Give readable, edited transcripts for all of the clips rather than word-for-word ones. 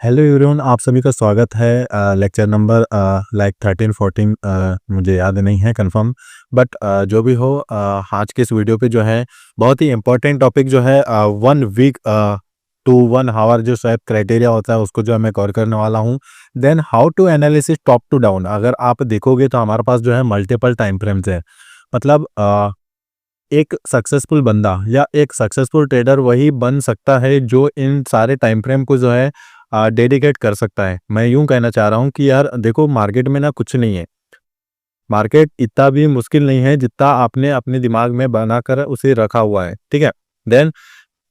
Hello everyone, आप सभी का स्वागत है लेक्चर नंबर लाइक 13-14 मुझे याद नहीं है कंफर्म। बट जो भी हो, आज के इस वीडियो पे जो है बहुत ही इम्पोर्टेंट टॉपिक जो है 1 वीक टू 1 आवर जो शायद क्राइटेरिया होता है उसको जो है मैं कवर करने वाला हूँ। Then how to analysis top to down. अगर आप देखोगे तो हमारे पास जो है मल्टीपल टाइम फ्रेम्स है। मतलब एक सक्सेसफुल बंदा या एक सक्सेसफुल ट्रेडर वही बन सकता है जो इन सारे टाइम फ्रेम को जो है डेडिकेट कर सकता है। मैं यूं कहना चाह रहा हूं कि यार देखो, मार्केट में ना कुछ नहीं है। मार्केट इतना भी मुश्किल नहीं है जितना आपने अपने दिमाग में बनाकर उसे रखा हुआ है, ठीक है। देन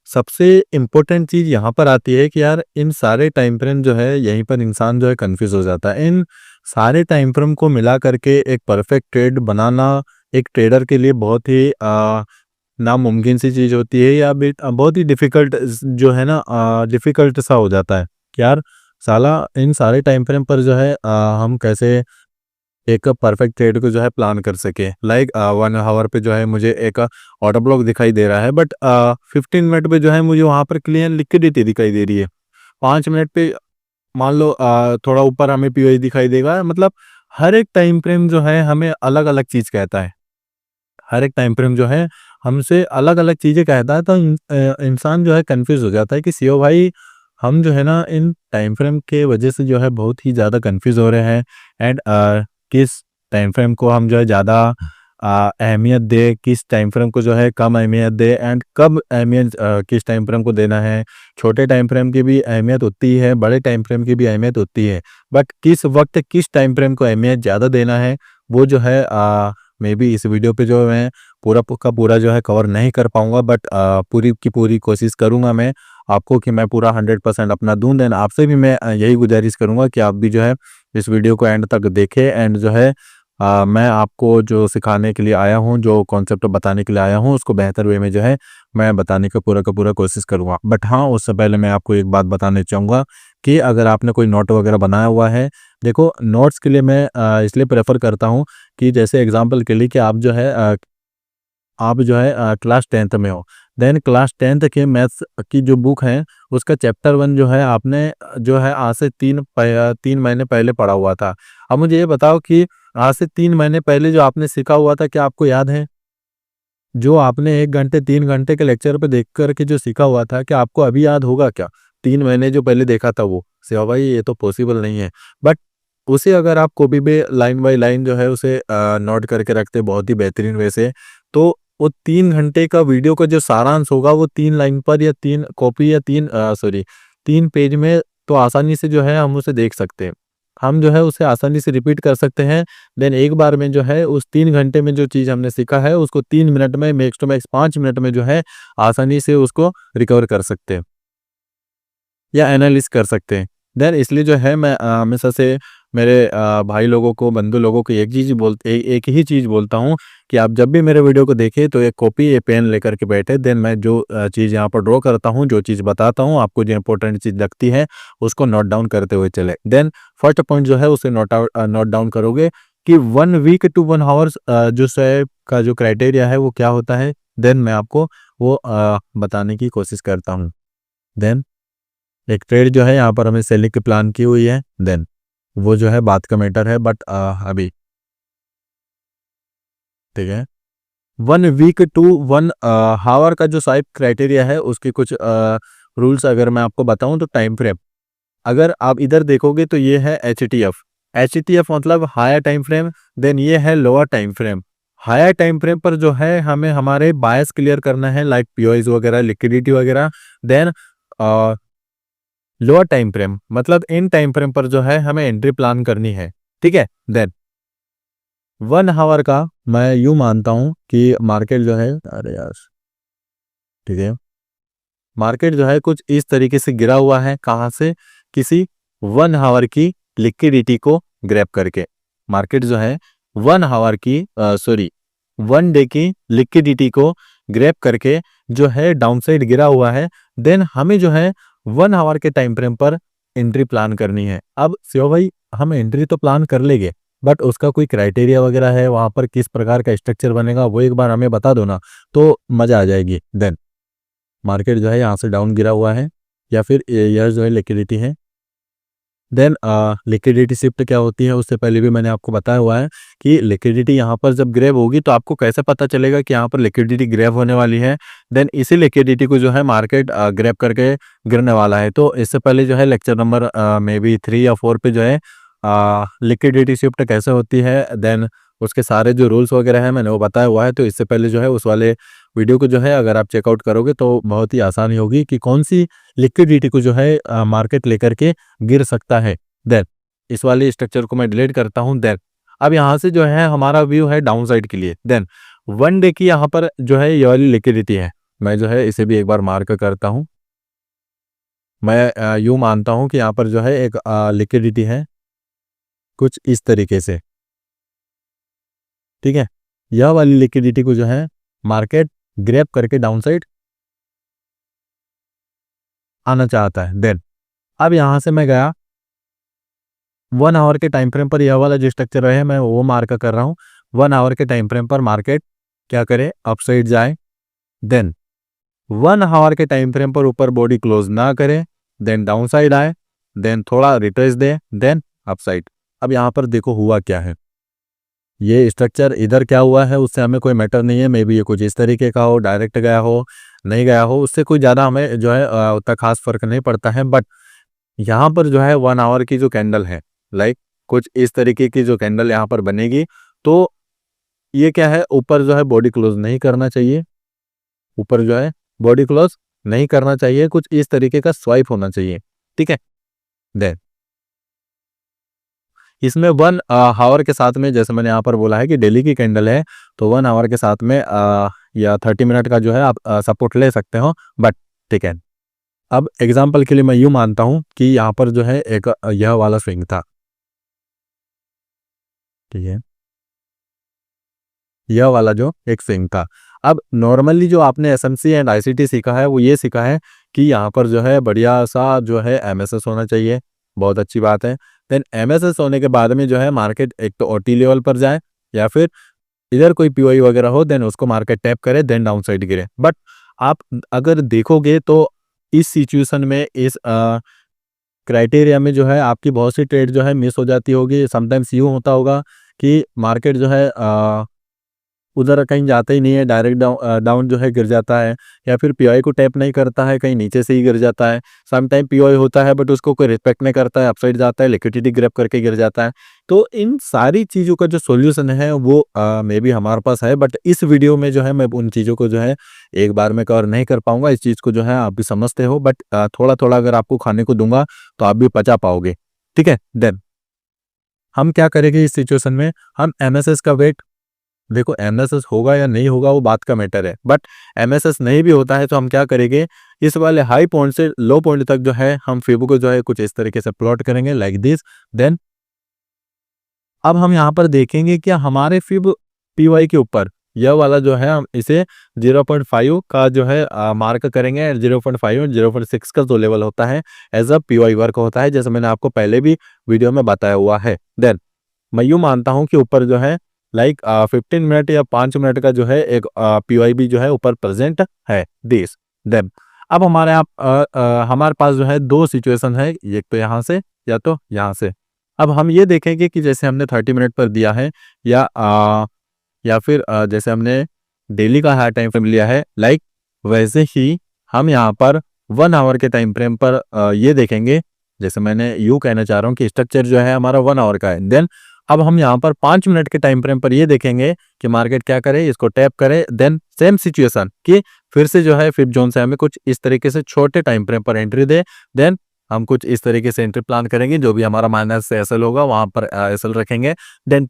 सबसे इम्पोर्टेंट चीज यहाँ पर आती है कि यार इन सारे टाइम फ्रेम जो है यहीं पर इंसान जो है कंफ्यूज हो जाता है। इन सारे टाइम फ्रेम को मिला करके एक परफेक्ट ट्रेड बनाना एक ट्रेडर के लिए बहुत ही नामुमकिन सी चीज होती है, या बहुत ही डिफिकल्ट जो है ना, डिफिकल्ट सा हो जाता है कि यार साला इन सारे टाइम फ्रेम पर जो है हम कैसे एक परफेक्ट ट्रेड को जो है प्लान कर सके। लाइक 1 आवर पे जो है मुझे एक ऑर्डर ब्लॉक दिखाई दे रहा है, बट 15 मिनट पे जो है मुझे वहां पर क्लियर लिक्विडिटी दिखाई दे रही है। 5 मिनट पे मान लो थोड़ा ऊपर हमें पीओई दिखाई देगा। मतलब हर एक टाइम फ्रेम जो है हमें अलग अलग चीज कहता है। हर एक टाइम फ्रेम जो है हमसे अलग अलग चीजें कहता है, तो इंसान जो है कंफ्यूज हो जाता है कि सीओ भाई, हम जो है ना इन टाइम फ्रेम के वजह से जो है बहुत ही ज़्यादा कंफ्यूज हो रहे हैं। एंड किस टाइम फ्रेम को हम जो है ज़्यादा अहमियत दे, किस टाइम फ्रेम को जो है कम अहमियत दे, एंड कब अहमियत किस टाइम फ्रेम को देना है। छोटे टाइम फ्रेम की भी अहमियत होती है, बड़े टाइम फ्रेम की भी अहमियत होती है, बट किस वक्त किस टाइम फ्रेम को अहमियत ज़्यादा देना है वो जो है मे बी इस वीडियो पे जो मैं पूरा का पूरा जो है कवर नहीं कर पाऊंगा। बट पूरी की पूरी कोशिश करूंगा मैं आपको कि मैं पूरा 100% अपना दूं। देन आपसे भी मैं यही गुजारिश करूंगा कि आप भी जो है इस वीडियो को एंड तक देखें। एंड जो है मैं आपको जो सिखाने के लिए आया हूं, जो कॉन्सेप्ट बताने के लिए आया हूं, उसको बेहतर वे में जो है मैं बताने का पूरा कोशिश करूंगा। बट हाँ, उससे पहले मैं आपको एक बात बताना चाहूँगा कि अगर आपने कोई नोट वगैरह बनाया हुआ है, देखो नोट्स के लिए मैं इसलिए प्रेफर करता हूँ कि जैसे एग्जांपल के लिए कि आप जो है क्लास 10th में हो। देन क्लास 10th के मैथ्स की जो बुक है उसका चैप्टर 1 जो है आपने जो है आज से 3 महीने पहले पढ़ा हुआ था। अब मुझे ये बताओ कि आज से 3 महीने पहले जो आपने सीखा हुआ था, क्या आपको याद है? जो आपने 1 घंटे 3 घंटे के लेक्चर पे देख कर के जो सीखा हुआ था, क्या आपको अभी याद होगा क्या? 3 महीने जो पहले देखा था वो सेवा भाई, ये तो पॉसिबल नहीं है। बट उसे अगर आप कॉपी पे लाइन बाय लाइन जो है उसे नोट करके रखते बहुत ही बेहतरीन वे से, तो वो 3 घंटे का वीडियो का जो सारांश होगा वो 3 लाइन पर या 3 कॉपी या 3 पेज में तो आसानी से जो है हम उसे देख सकते हैं। हम जो है उसे आसानी से रिपीट कर सकते हैं। देन एक बार में जो है उस 3 घंटे में जो चीज़ हमने सीखा है उसको 3 मिनट में, मैक्स टू मैक्स 5 मिनट में जो है आसानी से उसको रिकवर कर सकते हैं या एनालिसिस कर सकते हैं। देन इसलिए जो है मैं हमेशा से मेरे भाई लोगों को, बंधु लोगों को एक ही चीज़ बोलता हूँ कि आप जब भी मेरे वीडियो को देखें तो एक कॉपी, एक पेन लेकर के बैठे। देन मैं जो चीज़ यहाँ पर ड्रॉ करता हूँ, जो चीज़ बताता हूँ, आपको जो इंपॉर्टेंट चीज़ लगती है उसको नोट डाउन करते हुए चले। देन फर्स्ट पॉइंट जो है उसे नोट डाउन करोगे कि 1 वीक टू 1 आवर्स जो स्वैप का जो क्राइटेरिया है वो क्या होता है। देन मैं आपको वो बताने की कोशिश करता हूँ। देन एक ट्रेड जो है यहाँ पर हमें सेलिंग की प्लान की हुई है। देन वो जो है बात का मैटर है, बट अभी ठीक है। 1 वीक टू 1 आवर का जो स्वाइप क्राइटेरिया है उसके कुछ रूल्स अगर मैं आपको बताऊं तो टाइम फ्रेम, अगर आप इधर देखोगे तो ये है एच टी एफ मतलब हायर टाइम फ्रेम। देन ये है lower time frame. Higher time frame पर जो है हमें हमारे बायस क्लियर करना है, लाइक पीओआईज वगैरह, लिक्विडिटी वगैरह। देन लोअर टाइम फ्रेम मतलब इन टाइम फ्रेम पर जो है हमें एंट्री प्लान करनी है, ठीक है। देन 1 आवर का मैं यूं मानता हूं कि मार्केट जो है, अरे यार ठीक है, मार्केट जो है कुछ इस तरीके से गिरा हुआ है। कहाँ से? किसी 1 आवर की लिक्विडिटी को ग्रैब करके। मार्केट जो है 1 आवर की 1 डे की लिक्विडिटी को ग्रैब करके जो है डाउन साइड गिरा हुआ है। देन हमें जो है 1 आवर के टाइम फ्रेम पर एंट्री प्लान करनी है। अब शिव भाई, हम एंट्री तो प्लान कर लेंगे, बट उसका कोई क्राइटेरिया वगैरह है, वहां पर किस प्रकार का स्ट्रक्चर बनेगा वो एक बार हमें बता दो ना, तो मजा आ जाएगी। देन मार्केट जो है यहाँ से डाउन गिरा हुआ है, या फिर यह जो है लिक्विडिटी है, देन लिक्विडिटी शिफ्ट क्या होती है उससे पहले भी मैंने आपको बताया हुआ है कि लिक्विडिटी यहाँ पर जब ग्रैब होगी तो आपको कैसे पता चलेगा कि यहाँ पर लिक्विडिटी ग्रैब होने वाली है। देन इसी लिक्विडिटी को जो है मार्केट ग्रैब करके गिरने वाला है। तो इससे पहले जो है लेक्चर नंबर मे बी 3 या 4 पे जो है लिक्विडिटी शिफ्ट कैसे होती है, देन उसके सारे जो रूल्स वगैरह हैं मैंने वो बताया हुआ है। तो इससे पहले जो है उस वाले वीडियो को जो है अगर आप चेकआउट करोगे तो बहुत ही आसानी होगी कि कौन सी लिक्विडिटी को जो है मार्केट लेकर के गिर सकता है। देन इस वाले स्ट्रक्चर को मैं डिलीट करता हूं। देन अब यहाँ से जो है हमारा व्यू है डाउन साइड के लिए। देन 1 डे की यहाँ पर जो है ये वाली लिक्विडिटी है, मैं जो है इसे भी एक बार मार्क करता हूँ। मैं यूं मानता हूं कि यहाँ पर जो है एक लिक्विडिटी है कुछ इस तरीके से, ठीक है। यह वाली लिक्विडिटी को जो है मार्केट ग्रैब करके डाउन साइड आना चाहता है। देन अब यहां से मैं गया 1 आवर के टाइम फ्रेम पर, यह वाला जो स्ट्रक्चर है मैं वो मार्क कर रहा हूं। 1 आवर के टाइम फ्रेम पर मार्केट क्या करे, अपसाइड जाए। देन 1 आवर के टाइम फ्रेम पर ऊपर बॉडी क्लोज ना करे, देन डाउन साइड आए, देन थोड़ा रिट्रेस दे, देन अपसाइड। अब यहाँ पर देखो हुआ क्या है, ये स्ट्रक्चर इधर क्या हुआ है उससे हमें कोई मैटर नहीं है। मे बी ये कुछ इस तरीके का हो, डायरेक्ट गया हो, नहीं गया हो, उससे कोई ज़्यादा हमें जो है उतना खास फर्क नहीं पड़ता है। बट यहाँ पर जो है 1 आवर की जो कैंडल है, लाइक कुछ इस तरीके की जो कैंडल यहाँ पर बनेगी, तो ये क्या है, ऊपर जो है बॉडी क्लोज नहीं करना चाहिए, ऊपर जो है बॉडी क्लोज नहीं करना चाहिए, कुछ इस तरीके का स्वाइप होना चाहिए, ठीक है। देन इसमें 1 आवर के साथ में, जैसे मैंने यहाँ पर बोला है कि डेली की कैंडल है, तो 1 आवर के साथ में या 30 मिनट का जो है आप सपोर्ट ले सकते हो, बट ठीक है। अब एग्जाम्पल के लिए मैं यूं मानता हूं कि यहाँ पर जो है एक यह वाला स्विंग था, ठीक है, यह वाला जो एक स्विंग था। अब नॉर्मली जो आपने एसएमसी एंड आईसीटी सीखा है वो ये सीखा है कि यहाँ पर जो है बढ़िया सा जो है एमएसएस होना चाहिए, बहुत अच्छी बात है। देन एमएसएस होने के बाद में जो है मार्केट एक तो ओटी लेवल पर जाए या फिर इधर कोई पीओई वगैरह हो, देन उसको मार्केट टैप करे, देन डाउन साइड गिरे। बट आप अगर देखोगे तो इस सिचुएशन में, इस क्राइटेरिया में जो है आपकी बहुत सी ट्रेड जो है मिस हो जाती होगी। समटाइम्स यूँ होता होगा कि मार्केट जो है उधर कहीं जाता ही नहीं है, डायरेक्ट डाउन जो है गिर जाता है, या फिर पीओआई को टैप नहीं करता है, कहीं नीचे से ही गिर जाता है। सम टाइम पीओआई होता है बट उसको कोई रिस्पेक्ट नहीं करता है, अपसाइड जाता है, लिक्विडिटी ग्रैब करके गिर जाता है। तो इन सारी चीज़ों का जो सॉल्यूशन है वो मे बी हमारे पास है, बट इस वीडियो में जो है मैं उन चीज़ों को जो है एक बार में कवर नहीं कर पाऊंगा। इस चीज़ को जो है आप भी समझते हो, बट थोड़ा थोड़ा अगर आपको खाने को दूंगा तो आप भी पचा पाओगे, ठीक है। देन हम क्या करेंगे इस सिचुएशन में, हम एमएसएस का वेट, देखो एमएसएस होगा या नहीं होगा वो बात का मैटर है, बट एमएसएस नहीं भी होता है तो हम क्या करेंगे, इस वाले हाई पॉइंट से लो पॉइंट तक जो है हम फिबो को जो है कुछ इस तरीके से प्लॉट करेंगे लाइक दिस। देन अब हम यहाँ पर देखेंगे कि हमारे फिब पीवाई के ऊपर यह वाला जो है हम इसे 0.5 का जो है मार्क करेंगे। 0.5 और 0.6 का जो लेवल होता है एज अ पीवाई वर्क होता है, जैसे मैंने आपको पहले भी वीडियो में बताया हुआ है। देन मैं यूँ मानता हूँ कि ऊपर जो है लाइक 15 मिनट या 5 मिनट का जो है एक पीवाईबी जो है ऊपर प्रेजेंट है दिस। देन अब हमारे पास जो है दो सिचुएशन है, एक तो यहाँ से या तो यहाँ से। अब हम ये देखेंगे कि जैसे हमने 30 मिनट पर दिया है या फिर जैसे हमने डेली का हाई टाइम फ्रेम लिया है, लाइक वैसे ही हम यहाँ पर 1 आवर के टाइम फ्रेम पर ये देखेंगे। जैसे मैंने यूँ कहना चाह रहा हूँ कि स्ट्रक्चर जो है हमारा 1 आवर का है। देन अब हम यहाँ पर 5 मिनट के टाइम फ्रेम पर ये देखेंगे कि मार्केट क्या करे, इसको टैप करे। देन सेम सिचुएशन कि फिर से जो है फिफ्थ जोन से हमें कुछ इस तरीके से छोटे टाइम फ्रेम पर एंट्री दे। देन हम कुछ इस तरीके से एंट्री प्लान करेंगे, जो भी हमारा माइनस एसएल होगा वहां पर एसएल रखेंगे। देन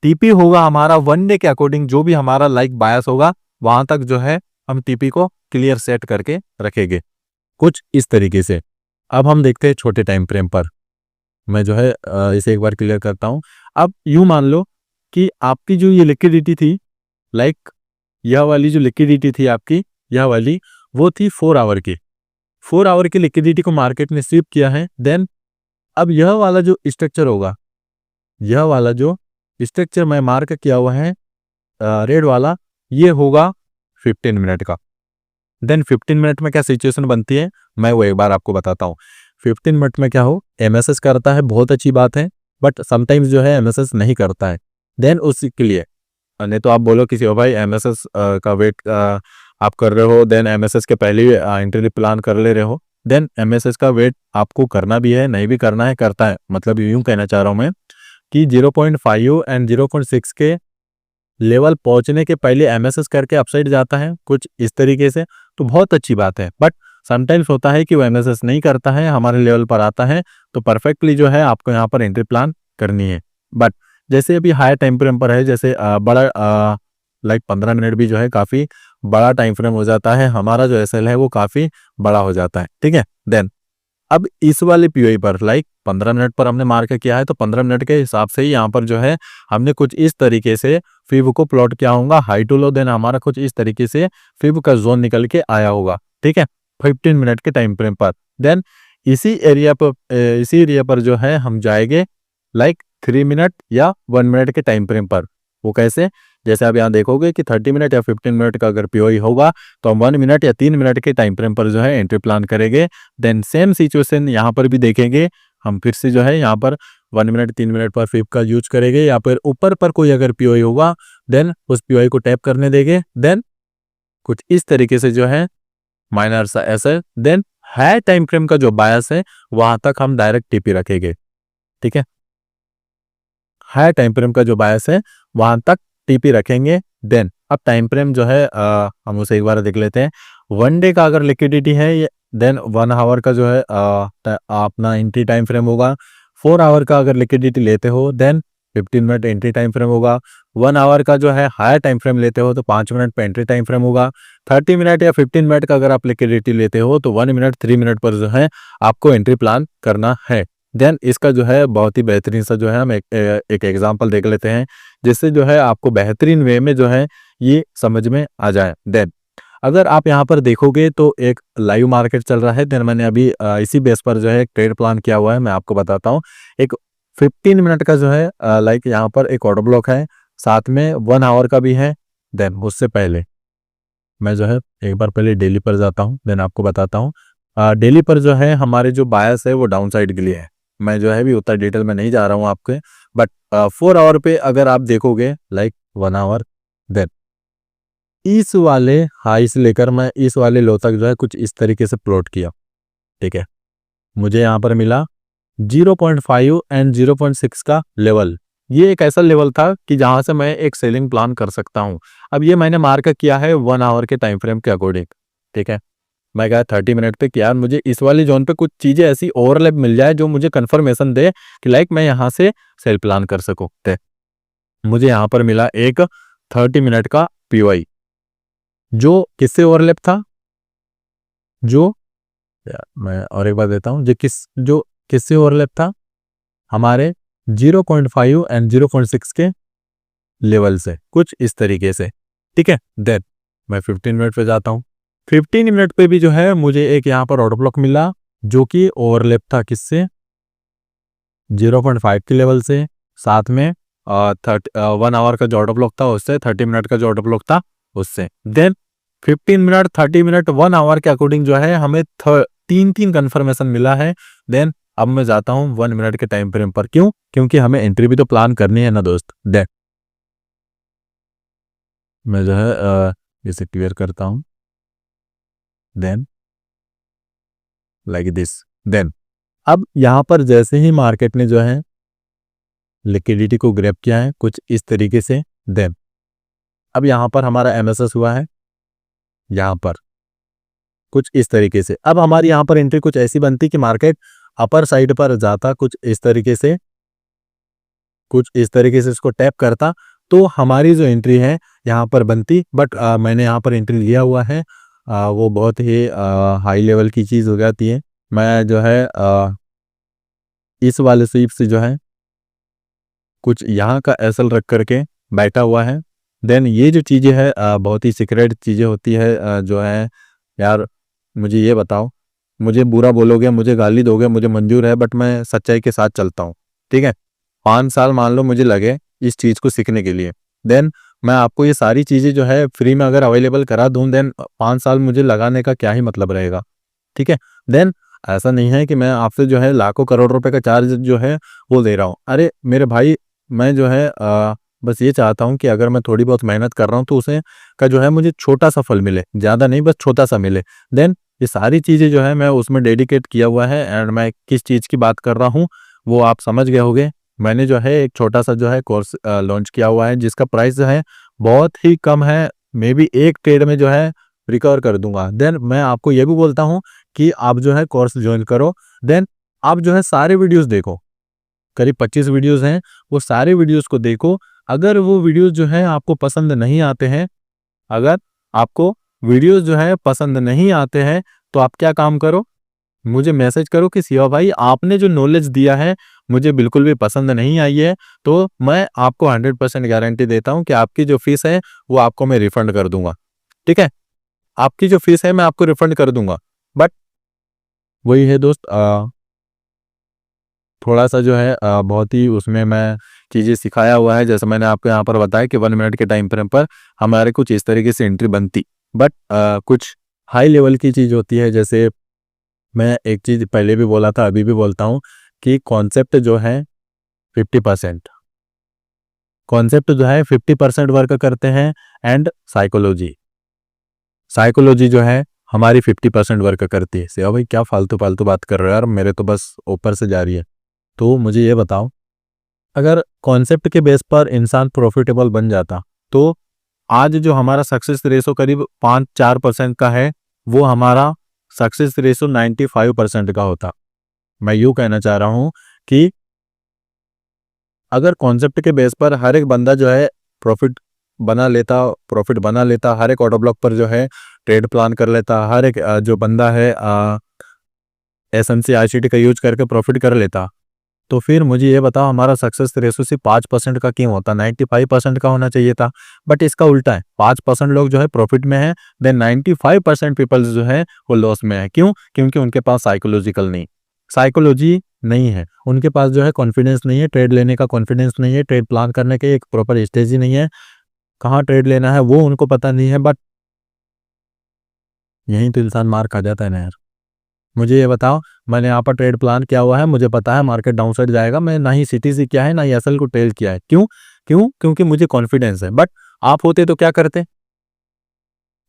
टीपी होगा हमारा 1 डे के अकॉर्डिंग, जो भी हमारा लाइक बायस होगा वहां तक जो है हम टीपी को क्लियर सेट करके रखेंगे कुछ इस तरीके से। अब हम देखते हैं छोटे टाइम फ्रेम पर, मैं जो है इसे एक बार क्लियर करता हूं। अब यूं मान लो कि आपकी जो ये लिक्विडिटी थी, लाइक यह वाली जो लिक्विडिटी थी आपकी, यह वाली वो थी 4 आवर की। 4 आवर की लिक्विडिटी को मार्केट ने स्वीप किया है। देन अब यह वाला जो स्ट्रक्चर होगा, यह वाला जो स्ट्रक्चर मैं मार्क किया हुआ है रेड वाला, ये होगा 15 मिनट का। देन 15 मिनट में क्या सिचुएशन बनती है मैं वो एक बार आपको बताता हूँ। 15 मिनट में क्या हो एमएसएस करता है, बहुत अच्छी बात है, बट समटाइम्स जो है एमएसएस नहीं करता है। देन उसके लिए नहीं तो आप बोलो किसी हो भाई एमएसएस का वेट आप कर रहे हो, देन एमएसएस के पहले ही इंटरव्यू प्लान कर ले रहे हो, देन एमएसएस का वेट आपको करना भी है, नहीं भी करना है करता है। मतलब यूं कहना चाह रहा हूं मैं कि 0.5 एंड 0.6 के लेवल पहुंचने के पहले एमएसएस करके अपसाइड जाता है कुछ इस तरीके से, तो बहुत अच्छी बात है। बट समटाइम्स होता है कि वो एमएसएस नहीं करता है, हमारे लेवल पर आता है, तो परफेक्टली जो है आपको यहाँ पर एंट्री प्लान करनी है। बट जैसे अभी हाई टाइम फ्रेम पर है, जैसे बड़ा लाइक 15 मिनट भी जो है काफ़ी बड़ा टाइम फ्रेम हो जाता है, हमारा जो एसएल है वो काफ़ी बड़ा हो जाता है, ठीक है। देन अब इस वाले पीओई पर लाइक 15 मिनट पर हमने मार्क किया है, तो 15 मिनट के हिसाब से ही यहाँ पर जो है हमने कुछ इस तरीके से फिब को प्लॉट किया होगा हाई टू लो, देन हमारा कुछ इस तरीके से फिब का जोन निकल के आया होगा, ठीक है, 15 मिनट के टाइम फ्रेम पर। देन इसी एरिया पर जो है हम जाएंगे लाइक 3 मिनट या 1 मिनट के टाइम फ्रेम पर। वो कैसे, जैसे आप यहाँ देखोगे कि 30 मिनट या 15 मिनट का अगर पीओई होगा तो हम 1 मिनट या 3 मिनट के टाइम फ्रेम पर जो है एंट्री प्लान करेंगे। देन सेम सिचुएशन यहाँ पर भी देखेंगे, हम फिर से जो है यहाँ पर 1 मिनट 3 मिनट पर फिब का यूज करेंगे, या फिर ऊपर पर कोई अगर पीओई होगा देन उस पीओई को टैप करने देंगे। देन कुछ इस तरीके से जो है माइनर सा ऐसे, देन हाई टाइम फ्रेम का जो बायस है वहां तक हम डायरेक्ट टीपी रखेंगे, ठीक है। हाई टाइम फ्रेम का जो बायस है वहां तक टीपी रखेंगे। देन अब टाइम फ्रेम जो है हम उसे एक बार देख लेते हैं। 1 डे का अगर लिक्विडिटी है, देन 1 आवर का जो है अपना एंट्री टाइम फ्रेम होगा। 4 आवर का अगर लिक्विडिटी लेते हो then 15 minute entry time frame होगा। 1 आवर का जो है हायर टाइम फ्रेम लेते हो तो 5 मिनट पे एंट्री टाइम फ्रेम होगा। 30 मिनट या 15 मिनट का अगर आप लिक्विडिटी लेते हो तो 1 मिनट 3 मिनट पर जो है आपको एंट्री प्लान करना है। देन इसका जो है बहुत ही बेहतरीन सा जो है हम एक एग्जांपल देख लेते हैं, जिससे जो है आपको बेहतरीन वे में जो है ये समझ में आ जाए। देन अगर आप यहाँ पर देखोगे तो एक लाइव मार्केट चल रहा है। देन मैंने अभी इसी बेस पर जो है एक ट्रेड प्लान किया हुआ है, मैं आपको बताता हूँ। एक 15 मिनट का जो है लाइक यहाँ पर एक ऑर्डर ब्लॉक है, साथ में 1 आवर का भी है। देन उससे पहले मैं जो है एक बार पहले डेली पर जाता हूँ, देन आपको बताता हूँ। डेली पर जो है हमारे जो बायस है वो डाउन साइड के लिए है। मैं जो है भी उतना डिटेल में नहीं जा रहा हूँ आपके, बट 4 आवर पे अगर आप देखोगे लाइक 1 आवर, देन इस वाले हाई से लेकर मैं इस वाले लो तक जो है कुछ इस तरीके से प्लॉट किया, ठीक है। मुझे यहाँ पर मिला 0.5 एंड 0.6 का लेवल। ये एक ऐसा लेवल था कि जहां से मैं एक सेलिंग प्लान कर सकता हूं। अब ये मैंने मार्क किया है 1 आवर के टाइम फ्रेम के अकॉर्डिंग, ठीक है। मैं गया 30 मिनट पे कि यार मुझे इस वाली जोन पे कुछ चीजें ऐसी ओवरलैप मिल जाए जो मुझे कंफर्मेशन दे कि लाइक मैं यहाँ से सेल प्लान कर सकूं। मुझे यहाँ पर मिला एक 30 मिनट का पीओआई जो किससे ओवरलैप था, जो यार मैं और एक बार देता हूँ, जो किससे ओवरलैप था, हमारे 0.5 एंड 0.6 के लेवल से कुछ इस तरीके से, ठीक है। देन मैं 15 मिनट पे जाता हूँ। 15 मिनट पे भी जो है मुझे एक यहाँ पर ऑर्डर ब्लॉक मिला जो कि ओवरलैप था किससे, 0.5 के लेवल से, साथ में 1 आवर का जो ऑर्डर ब्लॉक था उससे, 30 मिनट का जो ऑर्डर ब्लॉक था उससे। देन 15 मिनट 30 मिनट 1 आवर के अकॉर्डिंग जो है हमें तीन कंफर्मेशन मिला है। देन अब मैं जाता हूँ 1 मिनट के टाइम फ्रेम पर, क्यों, क्योंकि हमें एंट्री भी तो प्लान करनी है ना दोस्त। देन मैं जो है इसे क्लियर करता हूँ, देन लाइक दिस। देन अब यहाँ पर जैसे ही मार्केट ने जो है लिक्विडिटी को ग्रैब किया है कुछ इस तरीके से, देन अब यहाँ पर हमारा एमएसएस हुआ है यहाँ पर कुछ इस तरीके से। अब हमारी यहाँ पर एंट्री कुछ ऐसी बनती कि मार्केट अपर साइड पर जाता कुछ इस तरीके से, कुछ इस तरीके से इसको टैप करता तो हमारी जो एंट्री है यहाँ पर बनती। बट मैंने यहाँ पर एंट्री लिया हुआ है, वो बहुत ही हाई लेवल की चीज़ हो जाती है। मैं जो है इस वाले स्वीप से जो है कुछ यहाँ का एसएल रख करके बैठा हुआ है। देन ये जो चीज़ें है बहुत ही सीक्रेट चीज़ें होती है जो है यार, मुझे ये बताओ, मुझे बुरा बोलोगे, मुझे गाली दोगे, मुझे मंजूर है, बट मैं सच्चाई के साथ चलता हूँ, ठीक है। 5 साल मान लो मुझे लगे इस चीज़ को सीखने के लिए, देन मैं आपको ये सारी चीज़ें जो है फ्री में अगर अवेलेबल करा दूँ, देन 5 साल मुझे लगाने का क्या ही मतलब रहेगा, ठीक है। देन ऐसा नहीं है कि मैं आपसे जो है लाखों करोड़ रुपए का चार्ज जो है वो दे रहा हूँ। अरे मेरे भाई, मैं जो है बस ये चाहता हूँ कि अगर मैं थोड़ी बहुत मेहनत कर रहा हूँ तो उसे का जो है मुझे छोटा सा फल मिले, ज़्यादा नहीं, बस छोटा सा मिले। देन ये सारी चीज़ें जो है मैं उसमें डेडिकेट किया हुआ है, एंड मैं किस चीज़ की बात कर रहा हूँ वो आप समझ गए होंगे। मैंने जो है एक छोटा सा जो है कोर्स लॉन्च किया हुआ है जिसका प्राइस जो है बहुत ही कम है। मे बी एक ट्रेड में जो है रिकवर कर दूंगा। देन मैं आपको ये भी बोलता हूँ कि आप जो है कोर्स ज्वाइन करो। देन आप जो है सारे वीडियोस देखो, करीब 25 वीडियोस हैं, वो सारे वीडियोस को देखो। अगर वो वीडियोस जो है आपको पसंद नहीं आते हैं, अगर आपको वीडियोस जो है पसंद नहीं आते हैं, तो आप क्या काम करो, मुझे मैसेज करो कि शिवा भाई आपने जो नॉलेज दिया है मुझे बिल्कुल भी पसंद नहीं आई है। तो मैं आपको 100% गारंटी देता हूँ कि आपकी जो फीस है वो आपको मैं रिफंड कर दूंगा। ठीक है, आपकी जो फीस है मैं आपको रिफंड कर दूंगा। बट वही है दोस्त, थोड़ा सा जो है बहुत ही उसमें मैं चीज़ें सिखाया हुआ है। जैसे मैंने आपको यहाँ पर बताया कि 1 मिनट के टाइम फ्रेम पर हमारे कुछ इस तरीके से एंट्री बनती। बट कुछ हाई लेवल की चीज़ होती है। जैसे मैं एक चीज़ पहले भी बोला था, अभी भी बोलता हूँ कि कॉन्सेप्ट जो है 50%, कॉन्सेप्ट जो है 50% वर्क करते हैं, एंड साइकोलॉजी, साइकोलॉजी जो है हमारी 50% वर्क करती है। सेवा भाई क्या फालतू फालतू बात कर रहे हो यार, मेरे तो बस ऊपर से जा रही है। तो मुझे ये बताओ, अगर कॉन्सेप्ट के बेस पर इंसान प्रॉफिटेबल बन जाता तो आज जो हमारा सक्सेस रेशो करीब 5-4% का है, वो हमारा सक्सेस रेशो 95% का होता। मैं यूं कहना चाह रहा हूं कि अगर कॉन्सेप्ट के बेस पर हर एक बंदा जो है प्रॉफिट प्रॉफिट बना लेता, हर एक ऑटो ब्लॉक पर जो है ट्रेड प्लान कर लेता, हर एक जो बंदा है एसएमसी आईसीटी का यूज करके प्रॉफिट कर लेता, तो फिर मुझे ये बताओ हमारा सक्सेस रेशो सिर्फ 5% का क्यों होता, 95% का होना चाहिए था। बट इसका उल्टा है, 5% लोग जो है प्रॉफिट में है, देन 95% पीपल्स जो है वो लॉस में है। क्यों? क्योंकि उनके पास साइकोलॉजी नहीं है, उनके पास जो है कॉन्फिडेंस नहीं है, ट्रेड लेने का कॉन्फिडेंस नहीं है, ट्रेड प्लान करने के एक प्रॉपर स्टेज ही नहीं है, कहाँ ट्रेड लेना है वो उनको पता नहीं है। बट यहीं तो इंसान मार खा जाता है ना यार। मुझे ये बताओ, मैंने यहाँ पर ट्रेड प्लान किया हुआ है, मुझे पता है मार्केट डाउन साइड जाएगा, मैं ना ही सीटीसी किया है ना ही एसएल को टेल किया है। क्यों? क्योंकि मुझे कॉन्फिडेंस है। बट आप होते तो क्या करते,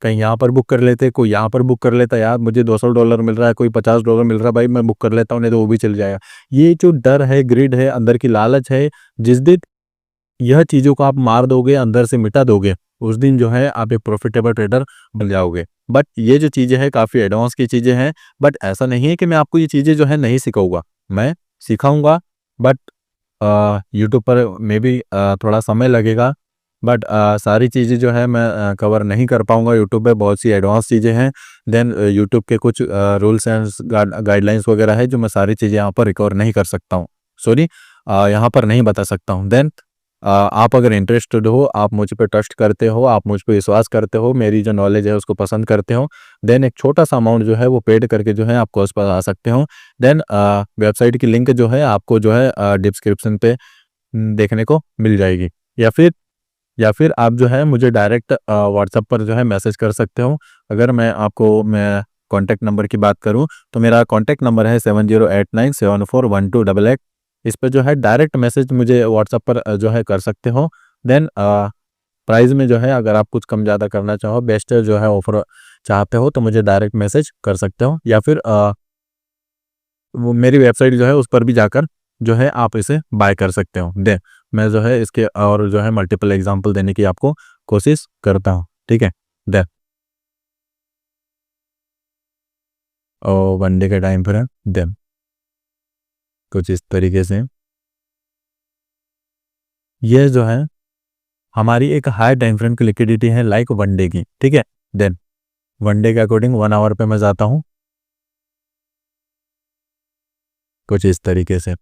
कहीं यहाँ पर बुक कर लेते, कोई यहाँ पर बुक कर लेता, यार मुझे $200 मिल रहा है, कोई $50 मिल रहा है, भाई मैं बुक कर लेता हूँ, नहीं तो वो भी चल जाएगा। ये जो डर है, ग्रिड है, अंदर की लालच है, जिस दिन यह चीज़ों को आप मार दोगे, अंदर से मिटा दोगे, उस दिन जो है आप एक प्रॉफिटेबल ट्रेडर बन जाओगे। बट ये जो चीज़ें हैं काफ़ी एडवांस की चीज़ें हैं। बट ऐसा नहीं है कि मैं आपको ये चीज़ें जो है नहीं सिखाऊंगा, मैं सिखाऊंगा। बट यूट्यूब पर मे बी थोड़ा समय लगेगा। बट सारी चीज़ें जो है मैं कवर नहीं कर पाऊंगा। यूट्यूब पे बहुत सी एडवांस चीज़ें हैं। देन यूट्यूब के कुछ रूल्स एंड गाइडलाइंस वगैरह है जो मैं सारी चीज़ें यहाँ पर रिकवर नहीं कर सकता हूँ, सॉरी यहाँ पर नहीं बता सकता हूँ। देन आप अगर इंटरेस्टेड हो, आप मुझ पे ट्रस्ट करते हो, आप मुझ पे विश्वास करते हो, मेरी जो नॉलेज है उसको पसंद करते हो, देन एक छोटा सा अमाउंट जो है वो पेड करके जो है आप कोर्स पर आ सकते हो। देन वेबसाइट की लिंक जो है आपको जो है डिस्क्रिप्शन पे देखने को मिल जाएगी। या फिर आप जो है मुझे डायरेक्ट व्हाट्सएप पर जो है मैसेज कर सकते हो। अगर मैं कॉन्टैक्ट नंबर की बात करूं तो मेरा कॉन्टैक्ट नंबर है 7089741288। इस पर जो है डायरेक्ट मैसेज मुझे व्हाट्सएप पर जो है कर सकते हो। देन प्राइस में जो है अगर आप कुछ कम ज़्यादा करना चाहो, बेस्ट जो है ऑफर चाहते हो, तो मुझे डायरेक्ट मैसेज कर सकते हो। या फिर वो मेरी वेबसाइट जो है उस पर भी जाकर जो है आप इसे बाय कर सकते हो। दे मैं जो है इसके और जो है मल्टीपल एग्जांपल देने की आपको कोशिश करता हूँ। ठीक है, दे और वनडे का टाइम फ्रेम दे कुछ इस तरीके से ये जो है हमारी एक हाई टाइम फ्रेम की लिक्विडिटी है, लाइक वनडे की। ठीक है, देन वनडे के अकॉर्डिंग 1 आवर पे मैं जाता हूँ कुछ इस तरीके से।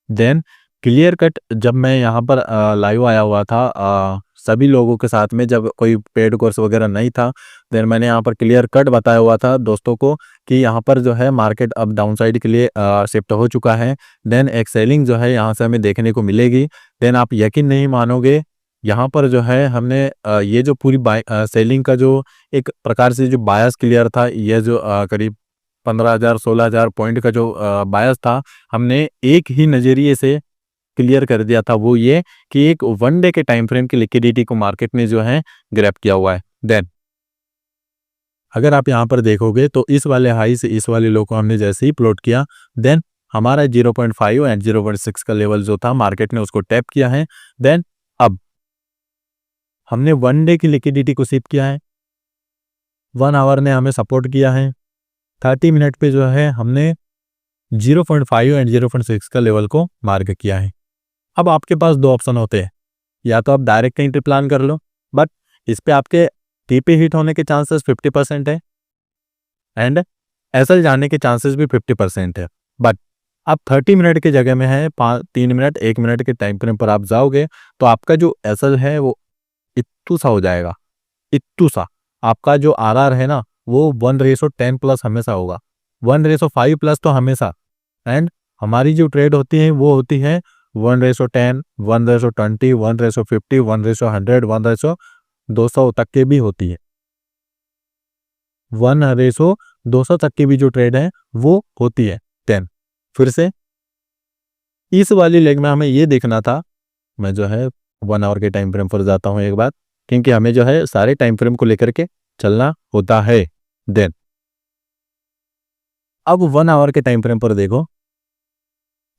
देन क्लियर कट जब मैं यहाँ पर लाइव आया हुआ था सभी लोगों के साथ में, जब कोई पेड कोर्स वगैरह नहीं था, देन मैंने यहाँ पर क्लियर कट बताया हुआ था दोस्तों को कि यहाँ पर जो है मार्केट अब डाउन साइड के लिए शिफ्ट हो चुका है। देन एक सेलिंग जो है यहाँ से हमें देखने को मिलेगी। देन आप यकीन नहीं मानोगे यहाँ पर जो है हमने ये जो पूरी सेलिंग का जो एक प्रकार से जो बायस क्लियर था, ये जो करीब 15,000 16,000 पॉइंट का जो बायस था, हमने एक ही नज़रिए से क्लियर कर दिया था। वो ये कि एक वन डे के टाइम फ्रेम की लिक्विडिटी को मार्केट ने जो है ग्रैब किया हुआ है। देन अगर आप यहाँ पर देखोगे तो इस वाले हाई से इस वाले लो को हमने जैसे ही प्लॉट किया, देन हमारा 0.5 एंड 0.6 का लेवल जो था मार्केट ने उसको टैप किया है। देन अब हमने वन डे की लिक्विडिटी को सिप किया है, 1 आवर ने हमें सपोर्ट किया है, 30 मिनट पे जो है हमने 0.5 एंड 0.6 का लेवल को मार्क किया है। अब आपके पास दो ऑप्शन होते हैं, या तो आप डायरेक्ट एंट्री प्लान कर लो, बट इस पे आपके टीपी हिट होने के चांसेस 50% है एंड एसएल जाने के चांसेस भी 50% है। बट आप 30 मिनट की जगह में है 3 मिनट 1 मिनट के टाइम फ्रेम पर आप जाओगे तो आपका जो एसएल है वो इत्तू सा हो जाएगा, इत्तू सा। आपका जो आरआर है ना वो 1:10 प्लस हमेशा होगा, 1:5 प्लस तो हमेशा। एंड हमारी जो ट्रेड होती है वो होती है 1:10, 1:20, 1:50, 1:100, 1:200 तक के भी होती है। 1:200 तक की भी जो ट्रेड है वो होती है। 10 फिर से इस वाली लेग में हमें ये देखना था, मैं जो है 1 आवर के टाइम फ्रेम पर जाता हूँ एक बार, क्योंकि हमें जो है सारे टाइम फ्रेम को लेकर के चलना होता है। देन अब 1 आवर के टाइम फ्रेम पर देखो,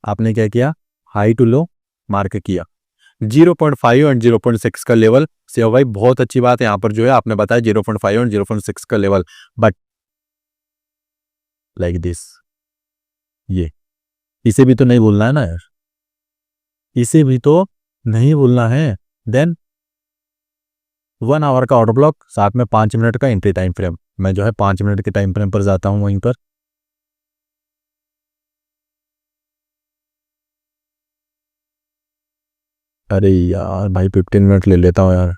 आपने क्या किया, हाई टू लो मार्क किया, 0.5 एंड 0.6 का लेवल से भाई बहुत अच्छी बात है। यहाँ पर जो है आपने बताया 0.5 एंड 0.6 का लेवल, बट लाइक दिस, ये इसे भी तो नहीं भूलना है ना यार, इसे भी तो नहीं भूलना है। देन 1 आवर का ऑर्डर ब्लॉक, साथ में 5 मिनट का एंट्री टाइम फ्रेम। मैं जो है 5 मिनट के टाइम फ्रेम पर जाता हूँ वहीं पर। अरे यार भाई 15 मिनट ले लेता हूँ यार,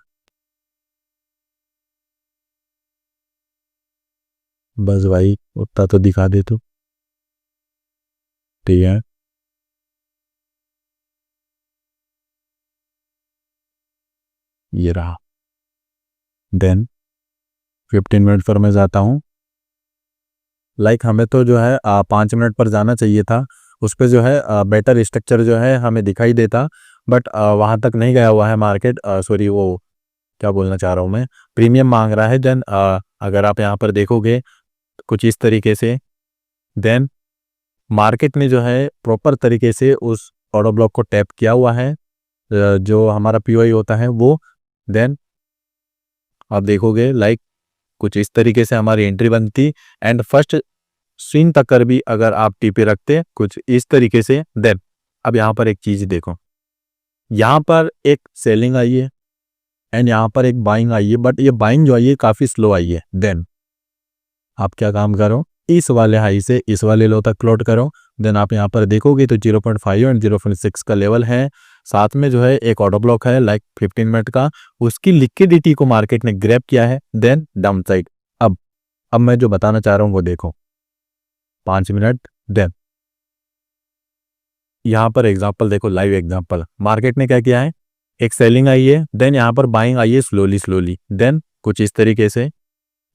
बस भाई उतना तो दिखा दे तू। ठीक है, ये रहा। देन 15 मिनट पर मैं जाता हूँ। लाइक हमें तो जो है 5 मिनट पर जाना चाहिए था, उस पर जो है बेटर स्ट्रक्चर जो है हमें दिखाई देता, बट वहाँ तक नहीं गया हुआ है मार्केट। सॉरी, वो क्या बोलना चाह रहा हूँ मैं, प्रीमियम मांग रहा है। देन अगर आप यहाँ पर देखोगे कुछ इस तरीके से, देन मार्केट ने जो है प्रॉपर तरीके से उस ऑर्डर ब्लॉक को टैप किया हुआ है, जो हमारा पीओआई होता है वो। देन आप देखोगे लाइक कुछ इस तरीके से हमारी एंट्री बनती, एंड फर्स्ट स्विंग तक कर भी अगर आप टीपी रखते कुछ इस तरीके से। देन अब यहाँ पर एक चीज देखो, यहाँ पर एक सेलिंग आई है एंड यहाँ पर एक बाइंग आई है, बट ये बाइंग जो आई है काफी स्लो आई है। देन आप क्या काम करो, इस वाले हाई से इस वाले लो तक क्लोट करो। देन आप यहाँ पर देखोगे तो 0.5 एंड 0.6 का लेवल है, साथ में जो है एक ऑर्डर ब्लॉक है लाइक 15 मिनट का, उसकी लिक्विडिटी को मार्केट ने ग्रैब किया है। Then down side. अब मैं जो बताना चाह रहा हूँ वो देखो, 5 मिनट। देन यहाँ पर एग्जांपल देखो, लाइव एग्जांपल, मार्केट ने क्या किया है, एक सेलिंग आई है, देन यहाँ पर बाइंग आई है स्लोली स्लोली। देन कुछ इस तरीके से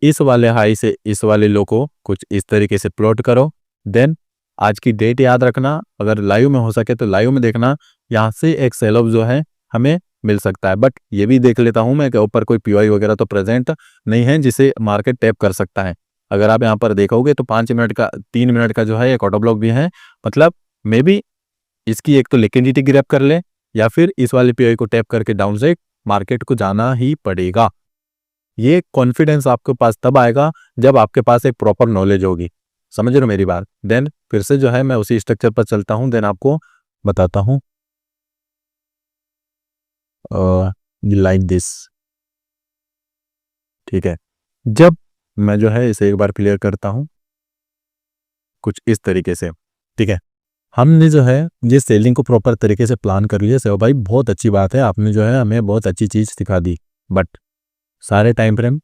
इस वाले हाई से इस वाले लो को कुछ इस तरीके से प्लॉट करो। देन आज की डेट याद रखना, अगर लाइव में हो सके तो लाइव में देखना, यहाँ से एक सेल ऑफ जो है हमें मिल सकता है। बट ये भी देख लेता हूँ मैं कि ऊपर कोई पीओआई वगैरह तो प्रेजेंट नहीं है जिसे मार्केट टैप कर सकता है। अगर आप यहाँ पर देखोगे तो 5 मिनट का 3 मिनट का जो है एक ऑटो ब्लॉक भी है, मतलब मे बी इसकी एक तो लिक्विडिटी ग्रैब कर ले, या फिर इस वाले पीओआई को टैप करके डाउन साइड मार्केट को जाना ही पड़ेगा। ये कॉन्फिडेंस आपके पास तब आएगा जब आपके पास एक प्रॉपर नॉलेज होगी। समझ रहे हो मेरी बात। देन फिर से जो है मैं उसी स्ट्रक्चर पर चलता हूँ, देन आपको बताता हूँ लाइक दिस। ठीक है, जब मैं जो है इसे एक बार क्लियर करता हूँ कुछ इस तरीके से। ठीक है, हमने जो है ये सेलिंग को प्रॉपर तरीके से प्लान कर लिया। सेव भाई बहुत अच्छी बात है, आपने जो है हमें बहुत अच्छी चीज सिखा दी, बट सारे टाइम फ्रेम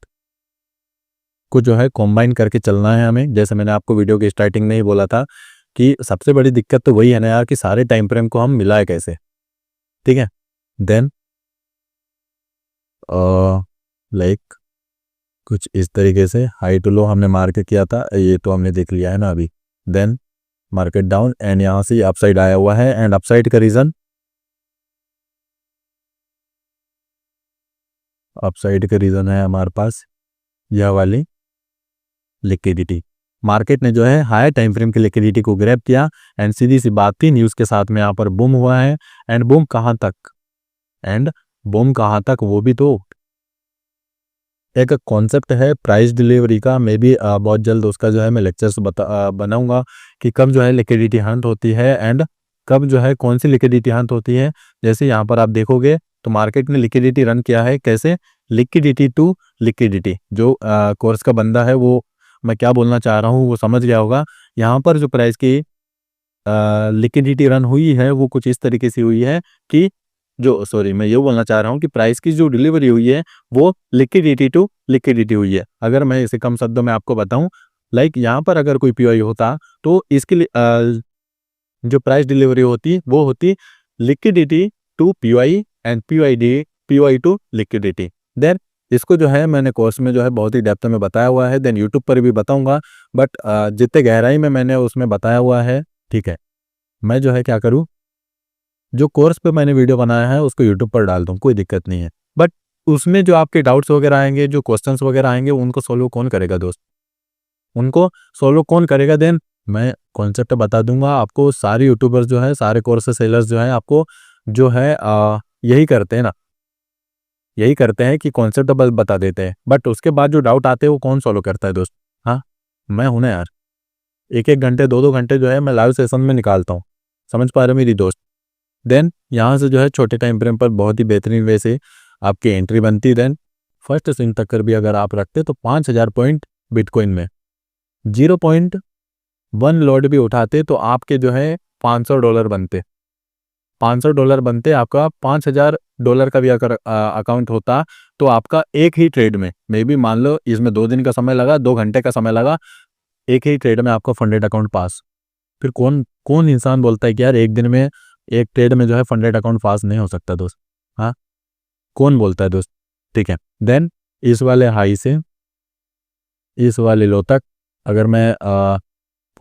को जो है कॉम्बाइन करके चलना है हमें। जैसे मैंने आपको वीडियो की स्टार्टिंग में ही बोला था कि सबसे बड़ी दिक्कत तो वही है ना यार, कि सारे टाइम फ्रेम को हम मिलाए कैसे। ठीक है, देन लाइक कुछ इस तरीके से हाई टू लो हमने मार्क किया था, ये तो हमने देख लिया है ना अभी। देन मार्केट डाउन एंड यहाँ से अपसाइड आया हुआ है एंड अपसाइड का रीज़न, अपसाइड का रीज़न है हमारे पास यह वाली लिक्विडिटी। मार्केट ने जो है हायर टाइम फ्रेम की लिक्विडिटी को ग्रैब किया एंड सीधी सी बात थी, न्यूज़ के साथ में यहाँ पर बूम हुआ है एंड बूम कहाँ तक, एंड बूम कहाँ तक वो भी तो एक कॉन्सेप्ट है प्राइस डिलीवरी का। मे बी बहुत जल्द उसका जो है मैं लेक्चर्स बनाऊंगा कि कब जो है लिक्विडिटी हंट होती है एंड कब जो है कौन सी लिक्विडिटी हंट होती है। जैसे यहाँ पर आप देखोगे तो मार्केट ने लिक्विडिटी रन किया है कैसे, लिक्विडिटी टू लिक्विडिटी। जो कोर्स का बंदा है वो मैं क्या बोलना चाह रहा हूँ वो समझ गया होगा। यहाँ पर जो प्राइस की लिक्विडिटी रन हुई है वो कुछ इस तरीके से हुई है कि जो सॉरी मैं ये बोलना चाह रहा हूँ कि प्राइस की जो डिलीवरी हुई है वो लिक्विडिटी टू लिक्विडिटी हुई है। अगर मैं इसे कम शब्दों में आपको बताऊं, लाइक यहाँ पर अगर कोई पीओआई होता तो इसके लिए जो प्राइस डिलीवरी होती वो होती liquidity to POI and POI to liquidity. Then इसको जो है मैंने कोर्स में जो है बहुत ही डेप्थ में बताया हुआ है, देन यूट्यूब पर भी बताऊंगा, बट जितने गहराई में मैंने उसमें बताया हुआ है, ठीक है, मैं जो है क्या करूँ, जो कोर्स पे मैंने वीडियो बनाया है उसको यूट्यूब पर डाल दूँ, कोई दिक्कत नहीं है। बट उसमें जो आपके डाउट्स वगैरह आएंगे, जो क्वेश्चंस वगैरह आएंगे, उनको सोल्व कौन करेगा दोस्त, उनको सोल्व कौन करेगा। देन मैं कॉन्सेप्ट बता दूंगा आपको। सारे यूट्यूबर्स जो है, सारे कोर्स सेलर्स जो है आपको जो है यही करते हैं ना, यही करते हैं कि कॉन्सेप्ट बता देते हैं, बट उसके बाद जो डाउट आते हैं वो कौन सोल्व करता है दोस्त। हाँ, मैं हूं ना यार, एक एक घंटे 2-2 घंटे जो है मैं लाइव सेशन में निकालता हूँ, समझ पा रहे हो मेरी दोस्त। देन यहाँ से जो है छोटे टाइम फ्रेम पर बहुत ही बेहतरीन वे से आपकी एंट्री बनती। देन फर्स्ट स्विंग तक कर भी अगर आप रखते तो 5000 पॉइंट बिटकॉइन में 0.1 लॉट भी उठाते तो आपके जो है $500 बनते, $500 बनते। आपका $5000 का भी अगर अकाउंट होता तो आपका एक ही ट्रेड में, मे बी मान लो इसमें 2 दिन का समय लगा, 2 घंटे का समय लगा, एक ही ट्रेड में आपका फंडेड अकाउंट पास। फिर कौन कौन इंसान बोलता है कि यार एक दिन में एक ट्रेड में जो है फंडेड अकाउंट पास नहीं हो सकता दोस्त। हाँ, कौन बोलता है दोस्त, ठीक है। देन इस वाले हाई से इस वाले लो तक अगर मैं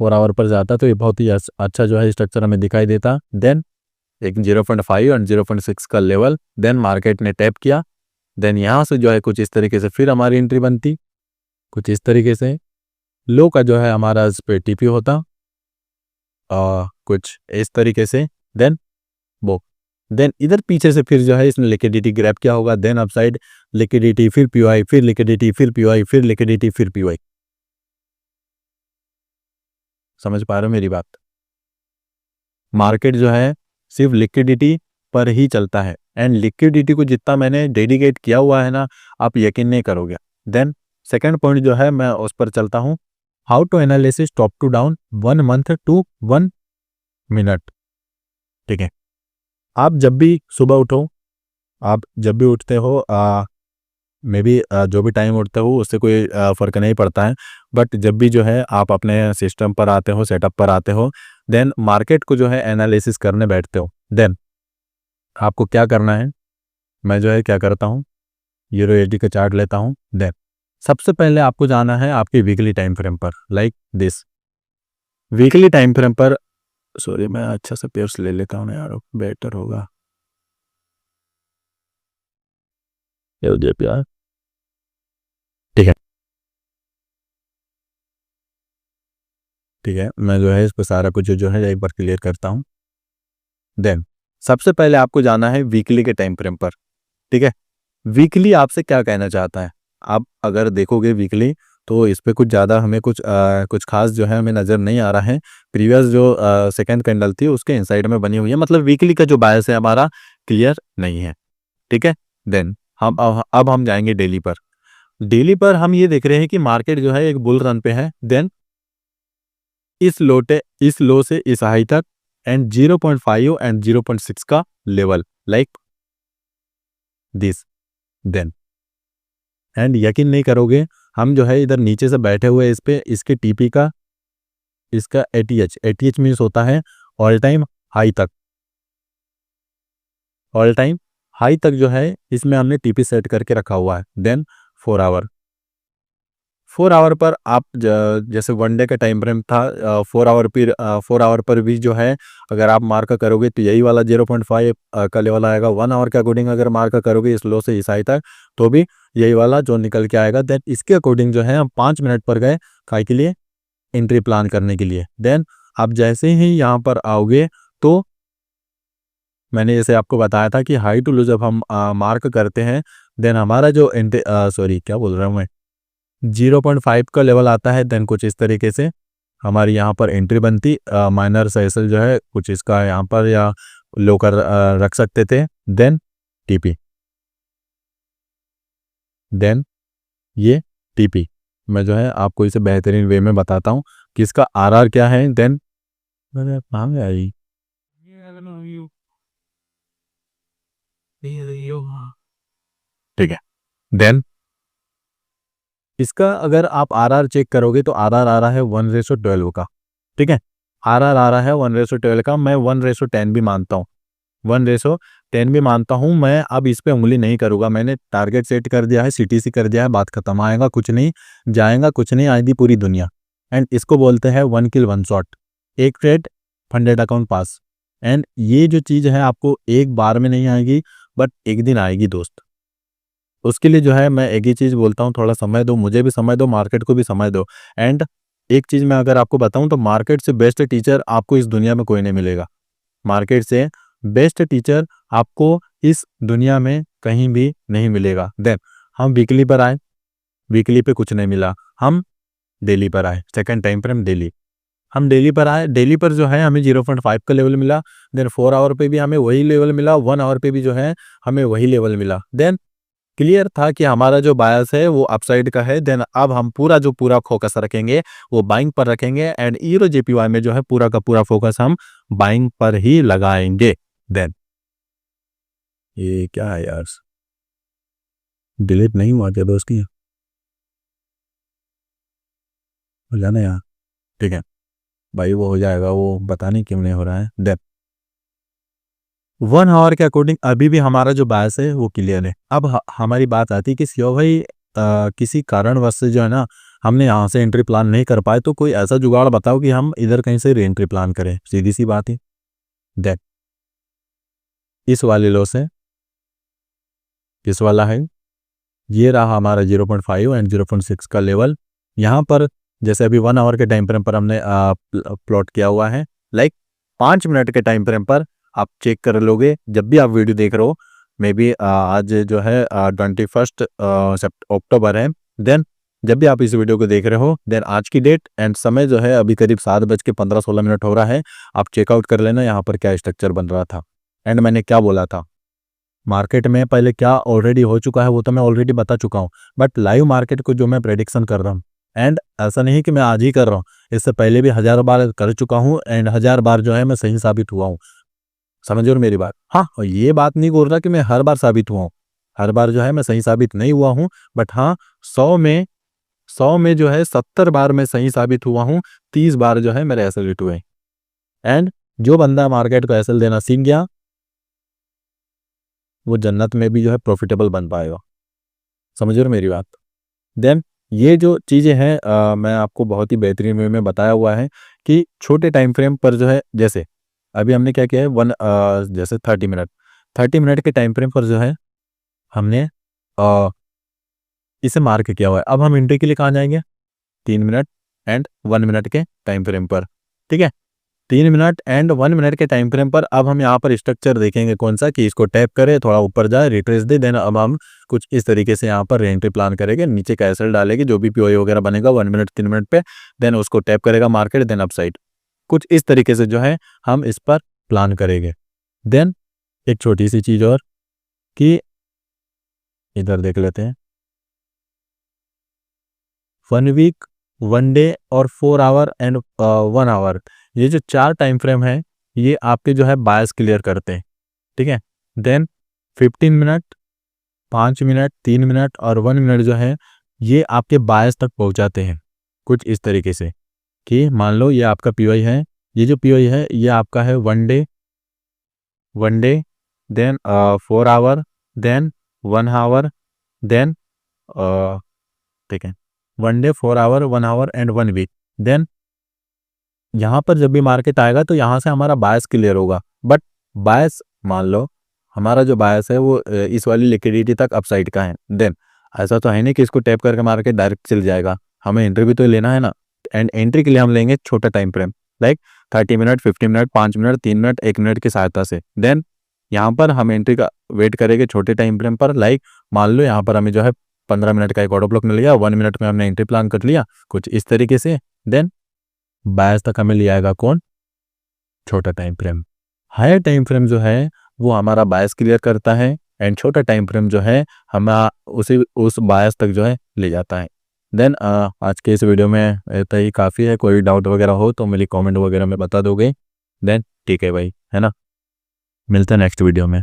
4 आवर पर जाता तो ये बहुत ही अच्छा जो है स्ट्रक्चर हमें दिखाई देता। देन एक 0.5 और 0.6 का लेवल, देन मार्केट ने टैप किया। देन यहाँ से जो है कुछ इस तरीके से फिर हमारी एंट्री बनती, कुछ इस तरीके से लो का जो है हमारा इस पे टीपी होता, कुछ इस तरीके से। देन वो देन इधर पीछे से फिर जो है इसने लिक्विडिटी ग्रैब किया होगा। देन अपसाइड लिक्विडिटी, फिर पीओआई, फिर लिक्विडिटी, फिर पीओआई, फिर लिक्विडिटी, फिर पीओआई। समझ पा रहे हो मेरी बात। मार्केट जो है सिर्फ लिक्विडिटी पर ही चलता है एंड लिक्विडिटी को जितना मैंने डेडिकेट किया हुआ है ना, आप यकीन नहीं करोगे। देन सेकंड पॉइंट जो है मैं उस पर चलता हूँ, how to analysis top to down 1 month to 1 minute. ठीक है, आप जब भी सुबह उठो, आप जब भी उठते हो, मे बी जो भी टाइम उठते हो उससे कोई फ़र्क नहीं पड़ता है, बट जब भी जो है आप अपने सिस्टम पर आते हो, सेटअप पर आते हो, देन मार्केट को जो है एनालिसिस करने बैठते हो, देन आपको क्या करना है, मैं जो है क्या करता हूँ, यूरो एसडी का चार्ट लेता हूँ। देन सबसे पहले आपको जाना है आपके वीकली टाइम फ्रेम पर, like this weekly time frame पर। सॉरी, मैं अच्छा सा पेयर्स ले लेता हूँ ना यार, बेटर होगा। ये हो जाए प्यार, ठीक है, ठीक है, मैं जो है इस पर सारा कुछ जो है एक बार क्लियर करता हूँ। देन सबसे पहले आपको जाना है वीकली के टाइम फ्रेम पर, ठीक है। वीकली आपसे क्या कहना चाहता है, आप अगर देखोगे वीकली तो इस पे कुछ ज़्यादा हमें कुछ खास जो है हमें नज़र नहीं आ रहा है। प्रीवियस जो सेकंड कैंडल थी उसके इनसाइड में बनी हुई है, मतलब वीकली का जो बायस है हमारा क्लियर नहीं है, ठीक है। देन हम अब हम जाएंगे डेली पर। डेली पर हम ये देख रहे हैं कि मार्केट जो है एक बुल रन पे है। देन इस लो से इस हाई तक एंड 0.5 एंड 0.6 का level, like this. Then and यकीन नहीं करोगे, हम जो है इधर नीचे से बैठे हुए इस पे, इसके टीपी का, इसका एटीएच मीन्स होता है ऑल टाइम हाई तक, ऑल टाइम हाई तक जो है इसमें हमने टीपी सेट करके रखा हुआ है। देन 4 आवर, 4 आवर पर आप जैसे वन डे का टाइम फ्रेम था, 4 आवर पर भी जो है अगर आप मार्क करोगे तो यही वाला 0.5 का लेवल आएगा। 1 आवर के अकॉर्डिंग अगर मार्क करोगे इस लो से इस हाई तक तो भी यही वाला जो निकल के आएगा। देन इसके अकॉर्डिंग जो है हम 5 मिनट पर गए काय के लिए, एंट्री प्लान करने के लिए। देन आप जैसे ही यहाँ पर आओगे तो मैंने जैसे आपको बताया था कि हाई टू लो जब हम मार्क करते हैं देन हमारा जो सॉरी क्या बोल रहा हूँ मैं, 0.5 का लेवल आता है। देन कुछ इस तरीके से हमारी यहाँ पर एंट्री बनती, माइनर सेसल जो है कुछ इसका यहाँ पर या लो कर रख सकते थे। देन टीपी, देन ये टीपी मैं जो है आपको इसे बेहतरीन वे में बताता हूँ कि इसका आरआर क्या है। देन मैंने कहाँ गया ये, ठीक है। देन इसका अगर आप आरआर चेक करोगे तो आरआर आ रहा है 1:12 का, ठीक है। आरआर आ रहा है 1:12 का, मैं 1:10 भी मानता हूँ, 1:10 भी मानता हूँ मैं। अब इस पे उंगली नहीं करूँगा, मैंने टारगेट सेट कर दिया है, सीटीसी कर दिया है, बात खत्म। आएगा कुछ नहीं, जाएगा कुछ नहीं, आएगी पूरी दुनिया। एंड इसको बोलते हैं 1 किल 1 शॉट, एक ट्रेड 100 अकाउंट पास। एंड ये जो चीज़ है आपको एक बार में नहीं आएगी बट एक दिन आएगी दोस्त। उसके लिए जो है मैं एक ही चीज़ बोलता हूँ, थोड़ा समय दो, मुझे भी समय दो, मार्केट को भी समय दो। एंड एक चीज़ मैं अगर आपको बताऊँ तो मार्केट से बेस्ट टीचर आपको इस दुनिया में कोई नहीं मिलेगा। मार्केट से बेस्ट टीचर आपको इस दुनिया में कहीं भी नहीं मिलेगा। देन हम वीकली पर आए, वीकली पे कुछ नहीं मिला, हम डेली पर आए, सेकंड टाइम फ्रेम डेली, हम डेली पर आए। डेली पर जो है हमें 0.5 का लेवल मिला। देन 4 आवर पे भी हमें वही लेवल मिला, 1 आवर पे भी जो है हमें वही लेवल मिला। देन क्लियर था कि हमारा जो बायस है वो अपसाइड का है। देन अब हम पूरा जो पूरा फोकस रखेंगे वो बाइंग पर रखेंगे। एंड ईरो जेपीवाई में जो है पूरा का पूरा फोकस हम बाइंग पर ही लगाएंगे। देन ये क्या है यार, डिलीट नहीं हुआ क्या दोस्त की, हो जाना यार, ठीक है भाई, वो हो जाएगा, वो पता नहीं क्यों नहीं हो रहा है। देन 1 आवर के अकॉर्डिंग अभी भी हमारा जो बायस है वो क्लियर है। अब हमारी बात आती है कि सियो भाई किसी कारणवश से जो है ना हमने यहाँ से एंट्री प्लान नहीं कर पाए, तो कोई ऐसा जुगाड़ बताओ कि हम इधर कहीं से री एंट्री प्लान करें, सीधी सी बात है। देन इस वाले लो से किस वाला है, ये रहा हमारा 0.5 एंड 0.6 का लेवल। यहाँ पर जैसे अभी 1 आवर के टाइम फ्रेम पर हमने प्लॉट किया हुआ है, लाइक 5 मिनट के टाइम फ्रेम पर आप चेक कर लोगे जब भी आप वीडियो देख रहे हो। मे बी आज जो है 21 अक्टूबर है। देन जब भी आप इस वीडियो को देख रहे हो देन आज की डेट एंड समय जो है अभी करीब 7:15-16 हो रहा है। आप चेकआउट कर लेना यहाँ पर क्या स्ट्रक्चर बन रहा था एंड मैंने क्या बोला था। मार्केट में पहले क्या ऑलरेडी हो चुका है वो तो मैं ऑलरेडी बता चुका हूँ, बट लाइव मार्केट को जो मैं प्रेडिक्शन कर रहा हूँ, एंड ऐसा नहीं कि मैं आज ही कर रहा हूँ, इससे पहले भी 1000 बार कर चुका हूँ एंड 1000 बार जो है मैं सही साबित हुआ हूँ। समझ रहे हो मेरी बात। हाँ, और ये बात नहीं बोल रहा कि मैं हर बार साबित हुआ हूँ, हर बार जो है मैं सही साबित नहीं हुआ हूँ, बट हाँ 100 में जो है 70 बार मैं सही साबित हुआ हूँ, 30 बार जो है मेरे एसल हिट हुए। एंड जो बंदा मार्केट को एसल देना सीख गया वो जन्नत में भी जो है प्रॉफिटेबल बन पाएगा। समझ रहे हो मेरी बात। देन ये जो चीज़ें हैं मैं आपको बहुत ही बेहतरीन वे में बताया हुआ है कि छोटे टाइम फ्रेम पर जो है, जैसे अभी हमने क्या किया है जैसे 30 मिनट के टाइम फ्रेम पर जो है हमने अ, इसे मार्क किया हुआ है। अब हम एंट्री के लिए कहाँ जाएंगे, 3 मिनट एंड 1 मिनट के टाइम फ्रेम पर, ठीक है। 3 मिनट एंड 1 मिनट के टाइम फ्रेम पर अब हम यहाँ पर स्ट्रक्चर देखेंगे कौन सा, कि इसको टैप करें, थोड़ा ऊपर जाए, रिट्रेस दे, देन अब हम कुछ इस तरीके से यहाँ पर रीएंट्री प्लान करेंगे। नीचे का एसएल डालेगी, जो भी पीओई वगैरह बनेगा 1 मिनट 3 मिनट पे, देन उसको टैप करेगा मार्केट, देन अपसाइड। कुछ इस तरीके से जो है हम इस पर प्लान करेंगे। देन एक छोटी सी चीज़ और कि इधर देख लेते हैं, 1 वीक, 1 डे और 4 आवर एंड 1 आवर, ये जो 4 टाइम फ्रेम है ये आपके जो है बायस क्लियर करते हैं, ठीक है। देन 15 मिनट, 5 मिनट, 3 मिनट और 1 मिनट जो है ये आपके बायस तक पहुंचाते हैं। कुछ इस तरीके से कि मान लो ये आपका पीओई है, ये जो पीओई है ये आपका है 1 day, 1 day, then 4 hour then 1 hour, then ठीक है 1 day, 4 hour, 1 hour and 1 week. Then यहाँ पर जब भी मार्केट आएगा तो यहाँ से हमारा बायस क्लियर होगा। बट बायस मान लो हमारा जो बायस है वो इस वाली लिक्विडिटी तक अपसाइड का है। देन ऐसा तो है नहीं कि इसको टैप करके मार्केट डायरेक्ट चल जाएगा, हमें एंट्री भी तो लेना है ना। एंड एंट्री के लिए हम लेंगे छोटा time frame, like 30 minute, 50 minute, 5 minute, 3 minute, 1 minute की सहायता से। देन यहाँ पर हम एंट्री का वेट करेंगे छोटे टाइम फ्रेम पर। लाइक मान लो यहाँ पर हमें जो है 15 मिनट का एक ऑर्डर ब्लॉक मिल गया, 1 मिनट में हमने एंट्री प्लान कर लिया कुछ इस तरीके से। देन बायस तक हमें ले आएगा कौन, छोटा time frame. Higher time frame जो है वो हमारा बायस क्लियर करता है एंड छोटा टाइम फ्रेम जो है हमें उस बायस तक जो है ले जाता है। देन आज के इस वीडियो में इतना ही काफ़ी है। कोई डाउट वगैरह हो तो मेरी कमेंट वगैरह में बता दोगे। देन ठीक है भाई, है ना, मिलते हैं नेक्स्ट वीडियो में।